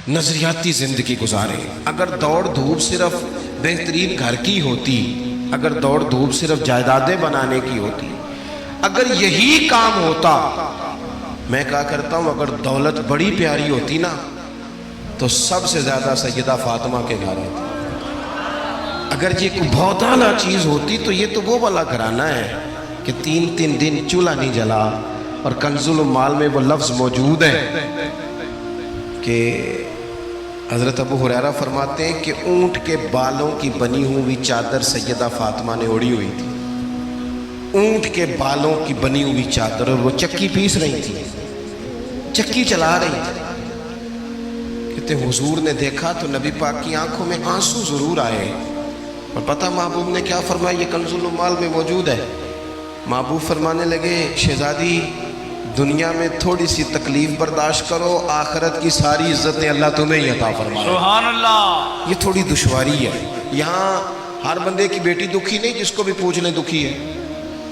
نظریاتی زندگی گزاریں. اگر دوڑ دھوپ صرف بہترین گھر کی ہوتی، اگر دوڑ دھوپ صرف جائیدادیں بنانے کی ہوتی، اگر یہی کام ہوتا، میں کہا کرتا ہوں اگر دولت بڑی پیاری ہوتی نا تو سب سے زیادہ سیدہ فاطمہ کے گھر ہوتی. اگر یہ کوئی بہت اعلیٰ چیز ہوتی تو یہ تو وہ والا گھرانہ ہے کہ 3 دن چولہا نہیں جلا. اور کنز الاموال میں وہ لفظ موجود ہے کہ حضرت ابو ہریرہ فرماتے ہیں کہ اونٹ کے بالوں کی بنی ہوئی چادر سیدہ فاطمہ نے اوڑھی ہوئی تھی. اونٹ کے بالوں کی بنی ہوئی چادر، اور وہ چکی پیس رہی تھی، چکی چلا رہی تھی. کہتے حضور نے دیکھا تو نبی پاک کی آنکھوں میں آنسو ضرور آئے. اور پتہ محبوب نے کیا فرمایا؟ یہ کنز الاموال میں موجود ہے. محبوب فرمانے لگے شہزادی دنیا میں تھوڑی سی تکلیف برداشت کرو، آخرت کی ساری عزتیں اللہ تمہیں ہی عطا فرمائے. سبحان اللہ. یہ تھوڑی دشواری ہے. یہاں ہر بندے کی بیٹی دکھی نہیں، جس کو بھی پوچھ لیں دکھی ہے،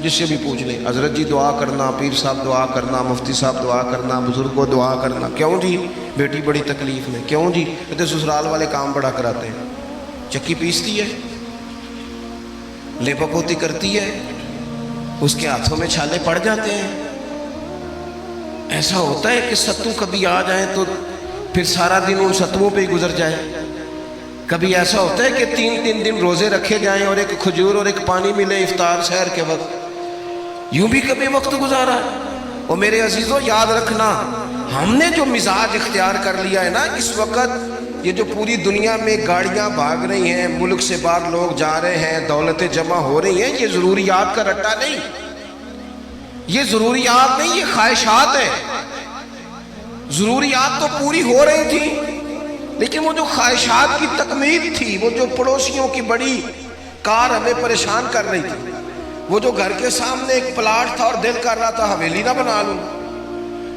جس سے بھی پوچھ لیں. حضرت جی دعا کرنا، پیر صاحب دعا کرنا، مفتی صاحب دعا کرنا، بزرگ کو دعا کرنا. کیوں جی؟ بیٹی بڑی تکلیف میں. کیوں جی؟ کہتے سسرال والے کام بڑا کراتے ہیں. چکی پیستی ہے، لیپا پوتی کرتی ہے، اس کے ہاتھوں میں چھالے پڑ جاتے ہیں. ایسا ہوتا ہے کہ ستو کبھی آ جائیں تو پھر سارا دن ان ستووں پہ ہی گزر جائے. کبھی ایسا ہوتا ہے کہ 3 دن روزے رکھے جائیں اور ایک کھجور اور ایک پانی ملے افطار سحر کے وقت. یوں بھی کبھی وقت گزارا ہے. اور میرے عزیزوں یاد رکھنا، ہم نے جو مزاج اختیار کر لیا ہے نا اس وقت، یہ جو پوری دنیا میں گاڑیاں بھاگ رہی ہیں، ملک سے باہر لوگ جا رہے ہیں، دولتیں جمع ہو رہی ہیں، یہ ضروریات کا رٹا نہیں، یہ ضروریات نہیں، یہ خواہشات ہیں. ضروریات تو پوری ہو رہی تھی لیکن وہ جو خواہشات کی تکمیل تھی، وہ جو پڑوسیوں کی بڑی کار ہمیں پریشان کر رہی تھی، وہ جو گھر کے سامنے ایک پلاٹ تھا اور دل کر رہا تھا حویلی نہ بنا لوں،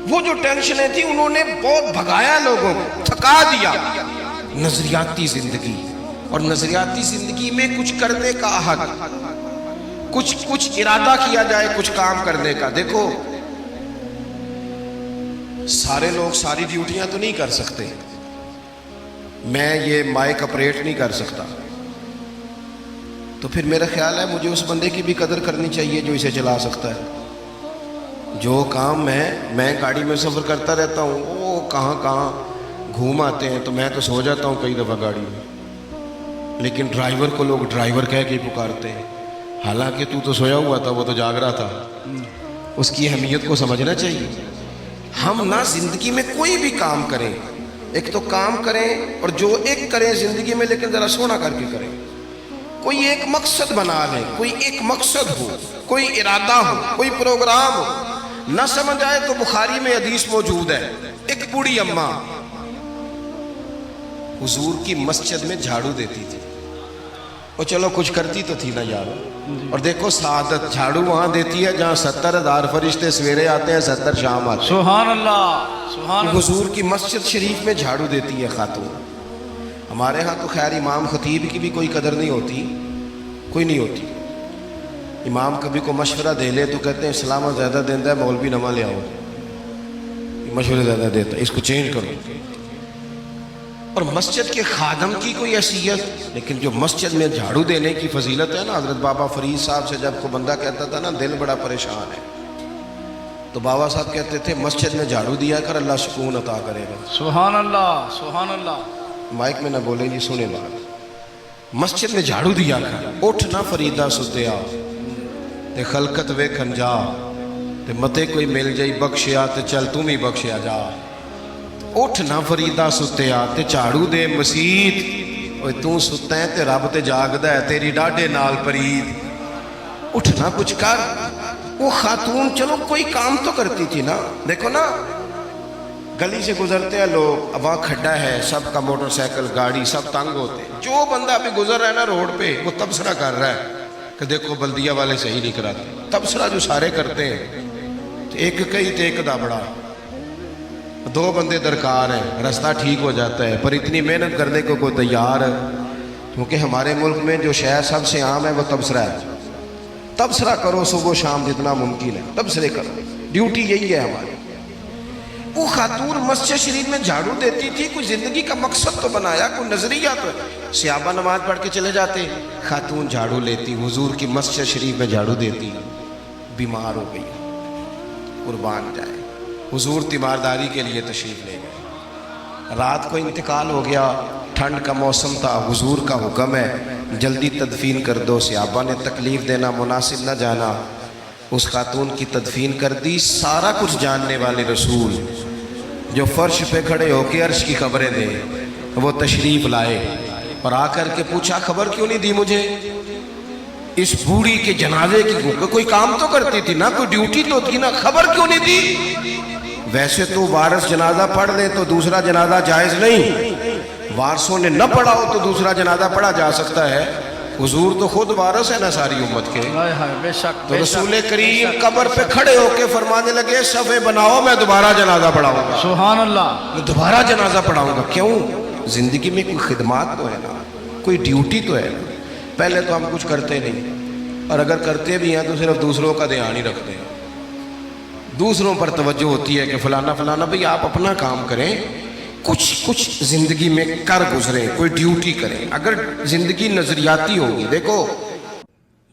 وہ جو ٹینشنیں تھی انہوں نے بہت بھگایا، لوگوں کو تھکا دیا. نظریاتی زندگی، اور نظریاتی زندگی میں کچھ کرنے کا عہد، کچھ ارادہ کیا جائے کچھ کام کرنے کا. دیکھو سارے لوگ ساری ڈیوٹیاں تو نہیں کر سکتے. میں یہ مائک اپریٹ نہیں کر سکتا، تو پھر میرا خیال ہے مجھے اس بندے کی بھی قدر کرنی چاہیے جو اسے چلا سکتا ہے. جو کام میں گاڑی میں سفر کرتا رہتا ہوں، وہ کہاں گھوم آتے ہیں تو میں تو سو جاتا ہوں کئی دفعہ گاڑی میں، لیکن ڈرائیور کو لوگ ڈرائیور کہہ کے پکارتے ہیں، حالانکہ تو سویا ہوا تھا، وہ تو جاگ رہا تھا. اس کی اہمیت کو سمجھنا چاہیے. ہم نہ زندگی میں کوئی بھی کام کریں، ایک تو کام کریں اور جو ایک کریں زندگی میں، لیکن ذرا سونا کر کے کریں. کوئی ایک مقصد بنا لیں، کوئی ایک مقصد ہو، کوئی ارادہ ہو، کوئی پروگرام ہو. نہ سمجھ آئے تو بخاری میں حدیث موجود ہے، ایک بوڑھی اماں حضور کی مسجد میں جھاڑو دیتی تھی. اور چلو کچھ کرتی تو تھی نا یار. اور دیکھو سعادت، جھاڑو وہاں دیتی ہے جہاں 70,000 فرشتے سویرے آتے ہیں، 70 شام آتے ہیں. سبحان اللہ. سبحان اللہ. حضور کی مسجد شریف میں جھاڑو دیتی ہے خاتون. ہمارے ہاں تو خیر امام خطیب کی بھی کوئی قدر نہیں ہوتی، کوئی نہیں ہوتی. امام کبھی کو مشورہ دے لے تو کہتے ہیں اسلام زیادہ دیتا ہے، مولوی نواں لے آؤ، مشورے زیادہ دیتا ہے، اس کو چینج کرو. اور مسجد کے خادم کی کوئی حیثیت، لیکن جو مسجد میں جھاڑو دینے کی فضیلت ہے نا، حضرت بابا فرید صاحب سے جب کو بندہ کہتا تھا نا دل بڑا پریشان ہے، تو بابا صاحب کہتے تھے مسجد میں جھاڑو دیا کر، اللہ سکون عطا کرے گا. سبحان اللہ. سبحان اللہ. مائک میں نہ بولے جی، سنے بات. مسجد میں جھاڑو دیا کر. اٹھ نہ فریدہ ستیا تے خلقت ویکھن جا، تے متے کوئی مل جائی بخشیا تے چل تم ہی بخشیا جا. اٹھ نہ فریدہ ستیا تے جھاڑو دے مسیت، اوے تو ستا ہے تے رب تے جاگدا ہے، تیری ڈاڈے نال پرید. اٹھ نہ کچھ کر. وہ خاتون چلو کوئی کام تو کرتی تھی نا. دیکھو نا گلی سے گزرتے ہیں لوگ، اب وہاں کھڈا ہے، سب کا موٹر سائیکل گاڑی سب تنگ ہوتے ہیں. جو بندہ ابھی گزر رہا ہے نا روڈ پہ، وہ تبصرہ کر رہا ہے کہ دیکھو بلدیہ والے صحیح نہیں کراتے. تبصرہ جو سارے کرتے ہیں، ایک کئی تے ایک دا بڑا، 2 بندے درکار ہیں، رستہ ٹھیک ہو جاتا ہے. پر اتنی محنت کرنے کو کوئی تیار ہے، کیونکہ ہمارے ملک میں جو شے سب سے عام ہے وہ تبصرہ ہے. تبصرہ کرو صبح و شام جتنا ممکن ہے، تبصرے کرو، ڈیوٹی یہی ہے ہماری. وہ خاتون مسجد شریف میں جھاڑو دیتی تھی، کوئی زندگی کا مقصد تو بنایا، کوئی نظریہ تو ہے۔ صحابہ نماز پڑھ کے چلے جاتے، خاتون جھاڑو لیتی، حضور کی مسجد شریف میں جھاڑو دیتی، بیمار ہو گئی، قربان جائے، حضور تیمارداری کے لیے تشریف لے گئے، رات کو انتقال ہو گیا، ٹھنڈ کا موسم تھا، حضور کا حکم ہے جلدی تدفین کر دو، صحابہ نے تکلیف دینا مناسب نہ جانا، اس خاتون کی تدفین کر دی۔ سارا کچھ جاننے والے رسول جو فرش پہ کھڑے ہو کے عرش کی خبریں دے، وہ تشریف لائے اور آ کر کے پوچھا خبر کیوں نہیں دی مجھے اس بوڑھی کے جنازے کی؟ کوئی کام تو کرتی تھی نا، کوئی ڈیوٹی تو تھی نا، خبر کیوں نہیں دی؟ ویسے تو وارث جنازہ پڑھ لے تو دوسرا جنازہ جائز نہیں، وارثوں نے نہ پڑھا ہو تو دوسرا جنازہ پڑھا جا سکتا ہے، حضور تو خود وارث ہے نا ساری امت کے۔ ہائے ہائے، بے شک تو رسول کریم قبر پہ کھڑے ہو کے فرمانے لگے صفے بناؤ، میں دوبارہ جنازہ پڑھاؤں گا، سبحان اللہ، میں دوبارہ جنازہ پڑھاؤں گا۔ کیوں؟ زندگی میں کوئی خدمات تو ہے نا، کوئی ڈیوٹی تو ہے نا۔ پہلے تو ہم کچھ کرتے نہیں، اور اگر کرتے بھی ہیں تو صرف دوسروں کا دھیان ہی رکھتے ہیں، دوسروں پر توجہ ہوتی ہے کہ فلانا فلانا۔ بھئی آپ اپنا کام کریں، کچھ زندگی میں کر گزریں، کوئی ڈیوٹی کریں۔ اگر زندگی نظریاتی ہوگی، دیکھو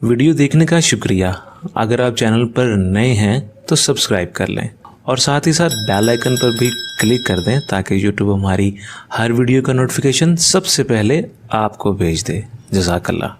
ویڈیو دیکھنے کا شکریہ۔ اگر آپ چینل پر نئے ہیں تو سبسکرائب کر لیں اور ساتھ ہی ساتھ بیل آئیکن پر بھی کلک کر دیں تاکہ یوٹیوب ہماری ہر ویڈیو کا نوٹیفیکیشن سب سے پہلے آپ کو بھیج دے۔ جزاک اللہ۔